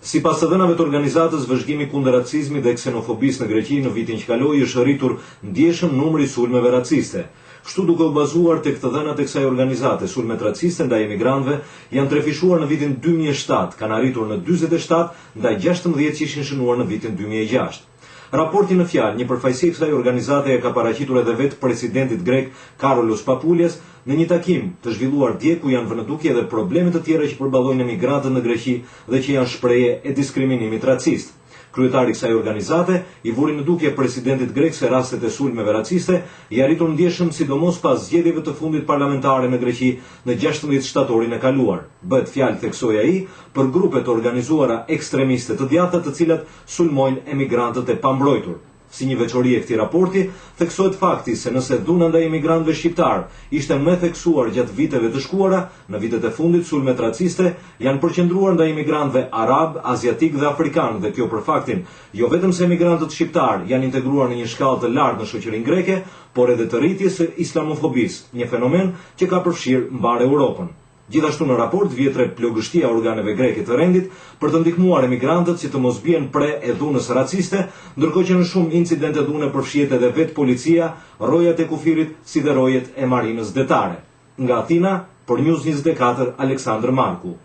Sipas të dhënave të organizatës, vëzhgimi kundër racizmit dhe ksenofobisë në Greqi në vitin që kaloi është rritur ndjeshëm numri i sulmeve raciste. Kështu duke u bazuar tek të dhënat e kësaj organizate, sulmet raciste ndaj emigrantëve janë trefishuar në vitin 2007, kanë arritur në 47 ndaj 16 që ishin shënuar në vitin 2006. Raporti në fjalë, një përfaqësi e kësaj organizate e ka paraqitur edhe vetë presidentit grek Karolos Papoulias në një takim të zhvilluar dje ku janë vënë duke edhe probleme të tjera që përballojnë emigrantët në Greqi dhe që janë shprehje e diskriminimit racist. Kryetari i kësaj organizate i vuri në dukje presidentit grek se rastet e sulmeve raciste i arritur ndjeshëm sidomos pas zgjedhjeve të fundit parlamentare në Greqi në 16 shtatorin e kaluar. Bëhet fjalë, theksoi ai, për grupe të organizuara ekstremiste të djatha të cilat sulmojnë emigrantët e pambrojtur. Si një veçori e këtij raporti, theksohet fakti se nëse dhuna ndaj emigrantëve shqiptar ishte më theksuar gjatë viteve të shkuara, në vitet e fundit sulmet raciste janë përqendruar ndaj emigrantëve arab, aziatik dhe afrikan, dhe kjo për faktin jo vetëm se emigrantët shqiptar janë integruar në një shkallë të lartë në shoqërinë greke, por edhe të rritjes së islamofobisë, një fenomen që ka përfshirë mbar Europën. Gjithashtu në raport vjetre plogështia organeve greke të rendit për të ndihmuar emigrantët që të mos bien pre e dhunës raciste, ndërkohë që në shumë incidente dhune përfshihet edhe vetë policia, rojat e kufirit si dhe rojet e marinës detare. Nga Atina, për News 24, Aleksandr Marku.